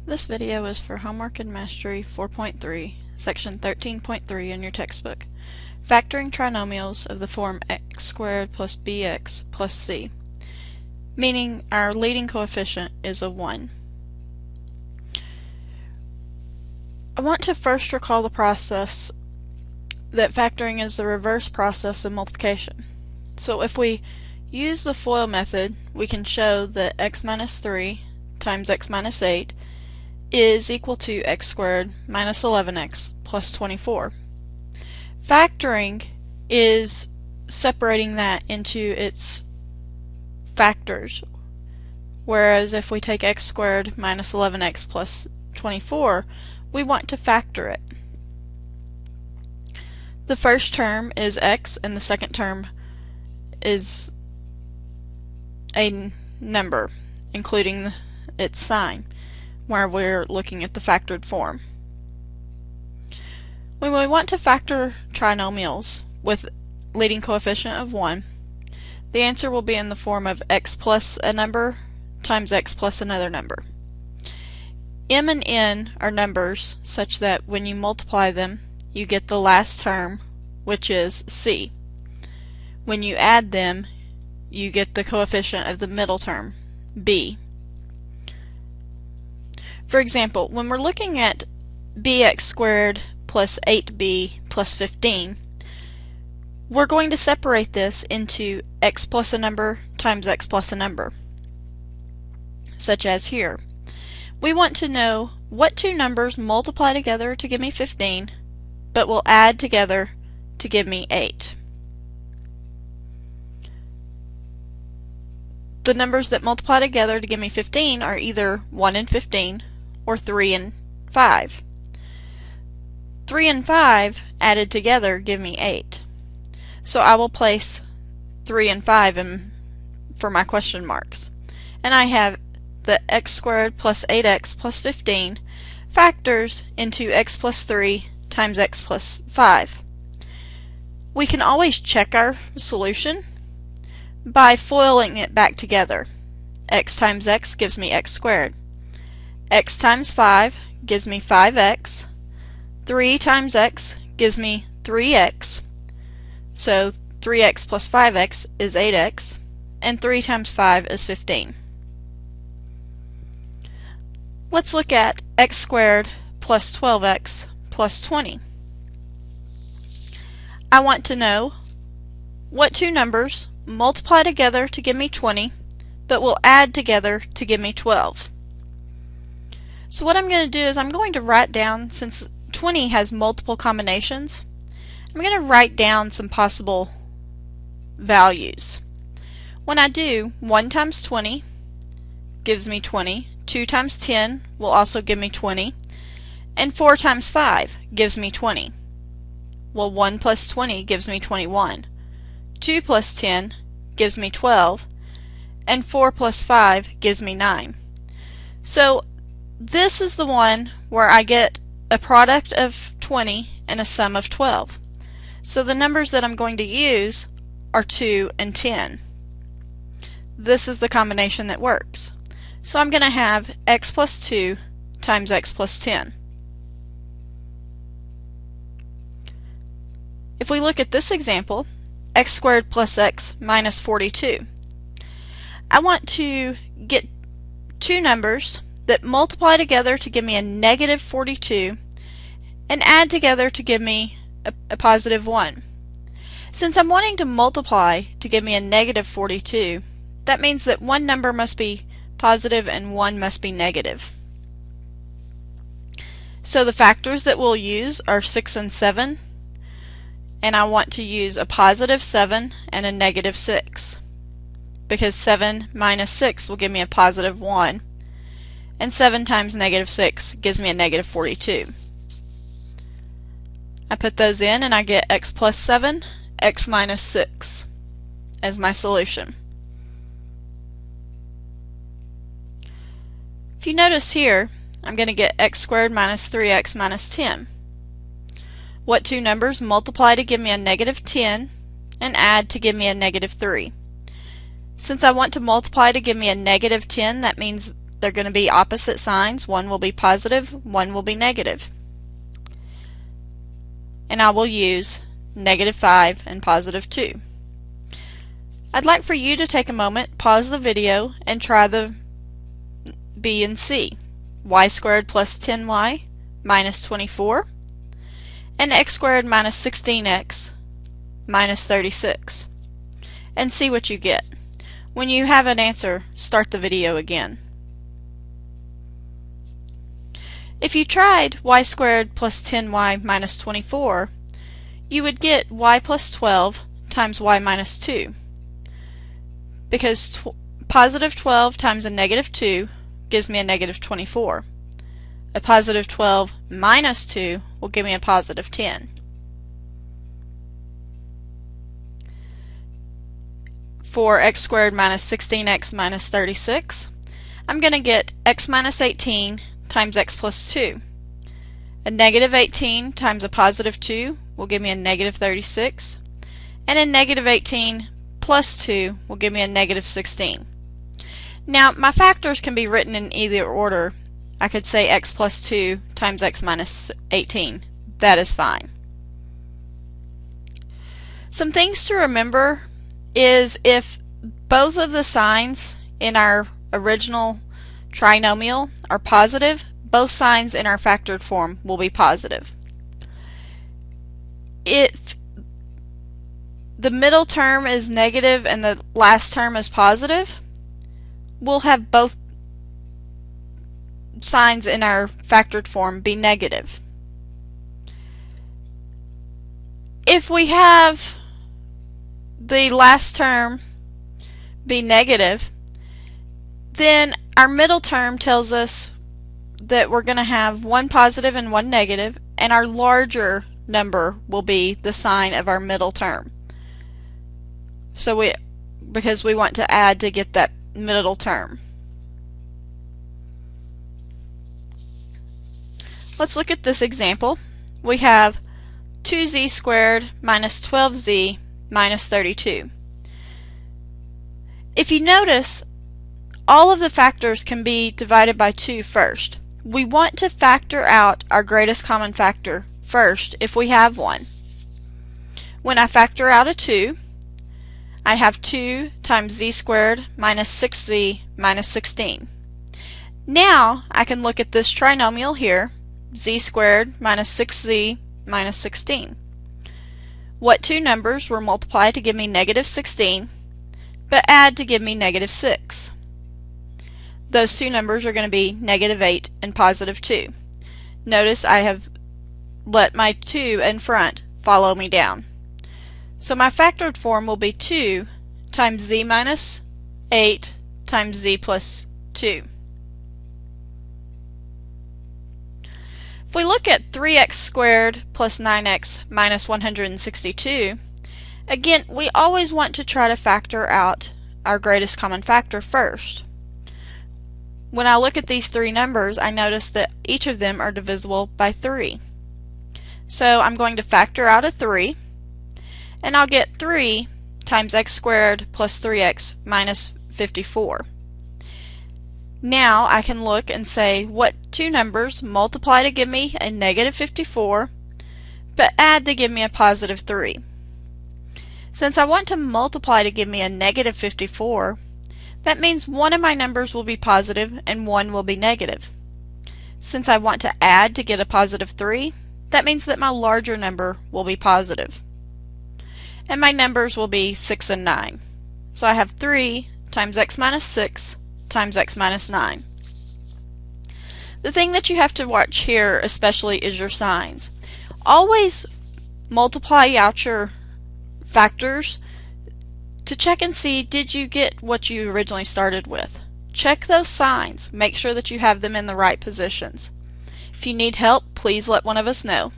This video is for Homework and Mastery 4.3, Section 13.3 in your textbook. Factoring trinomials of the form x squared plus bx plus c, meaning our leading coefficient is a 1. I want to first recall the process that factoring is the reverse process of multiplication. So if we use the FOIL method, we can show that x minus 3 times x minus 8 is equal to x squared minus 11x plus 24. Factoring is separating that into its factors, whereas if we take x squared minus 11x plus 24, we want to factor it. The first term is x and the second term is a number, including its sign, where we're looking at the factored form. When we want to factor trinomials with leading coefficient of 1, the answer will be in the form of x plus a number times x plus another number. M and n are numbers such that when you multiply them, you get the last term, which is c. When you add them, you get the coefficient of the middle term, b. For example, when we're looking at bx squared plus 8b plus 15, we're going to separate this into x plus a number times x plus a number, such as here. We want to know what two numbers multiply together to give me 15, but will add together to give me 8. The numbers that multiply together to give me 15 are either 1 and 15 or 3 and 5. 3 and 5 added together give me 8. So I will place 3 and 5 for my question marks. And I have the x squared plus 8x plus 15 factors into x plus 3 times x plus 5. We can always check our solution by foiling it back together. X times x gives me x squared. X times 5 gives me 5x. 3 times x gives me 3x. So 3x plus 5x is 8x. And 3 times 5 is 15. Let's look at x squared plus 12x plus 20. I want to know what two numbers multiply together to give me 20, but will add together to give me 12. So what I'm going to do is I'm going to write down, since 20 has multiple combinations, I'm going to write down some possible values. When I do, 1 times 20 gives me 20, 2 times 10 will also give me 20, and 4 times 5 gives me 20. Well, 1 plus 20 gives me 21. 2 plus 10 gives me 12, and 4 plus 5 gives me 9. So this is the one where I get a product of 20 and a sum of 12. So the numbers that I'm going to use are 2 and 10. This is the combination that works. So I'm going to have x plus 2 times x plus 10. If we look at this example, x squared plus x minus 42. I want to get two numbers that multiply together to give me a negative 42 and add together to give me a positive 1. Since I'm wanting to multiply to give me a negative 42, that means that one number must be positive and one must be negative. So the factors that we'll use are 6 and 7, and I want to use a positive 7 and a negative 6, because 7 minus 6 will give me a positive 1, and 7 times negative 6 gives me a negative 42. I put those in and I get x plus 7, x minus 6 as my solution. If you notice here, I'm going to get x squared minus 3x minus 10. What two numbers multiply to give me a negative 10 and add to give me a negative 3? Since I want to multiply to give me a negative 10, that means they're going to be opposite signs. One will be positive, one will be negative. And I will use -5 and +2. I'd like for you to take a moment, pause the video, and try the B and C. Y squared plus 10y minus 24, and x squared minus 16x minus 36. And see what you get. When you have an answer, start the video again. If you tried y squared plus 10y minus 24, you would get y plus 12 times y minus 2, because positive 12 times a negative 2 gives me a negative 24. A positive 12 minus 2 will give me a positive 10. For x squared minus 16x minus 36, I'm going to get x minus 18 times x plus 2. A negative 18 times a positive 2 will give me a negative 36, and a negative 18 plus 2 will give me a negative 16. Now, my factors can be written in either order. I could say x plus 2 times x minus 18. That is fine. Some things to remember is if both of the signs in our original trinomial are positive, both signs in our factored form will be positive. If the middle term is negative and the last term is positive, we'll have both signs in our factored form be negative. If we have the last term be negative, then our middle term tells us that we're going to have one positive and one negative, and our larger number will be the sign of our middle term. So because we want to add to get that middle term. Let's look at this example. We have 2z squared minus 12z minus 32. If you notice, all of the factors can be divided by 2 first. We want to factor out our greatest common factor first if we have one. When I factor out a 2, I have 2 times z squared minus 6z minus 16. Now I can look at this trinomial here, z squared minus 6z minus 16. What two numbers were multiplied to give me negative 16, but add to give me negative 6? Those two numbers are going to be negative 8 and positive 2. Notice I have let my 2 in front follow me down. So my factored form will be 2 times z minus 8 times z plus 2. If we look at 3x squared plus 9x minus 162, again, we always want to try to factor out our greatest common factor first. When I look at these three numbers, I notice that each of them are divisible by 3. So I'm going to factor out a 3, and I'll get 3 times x squared plus 3x minus 54. Now I can look and say what two numbers multiply to give me a negative 54, but add to give me a positive 3. Since I want to multiply to give me a negative 54, that means one of my numbers will be positive and one will be negative. Since I want to add to get a positive 3, that means that my larger number will be positive. And my numbers will be 6 and 9. So I have 3 times x minus 6 times x minus 9. The thing that you have to watch here especially is your signs. Always multiply out your factors to check and see, did you get what you originally started with? Check those signs. Make sure that you have them in the right positions. If you need help, please let one of us know.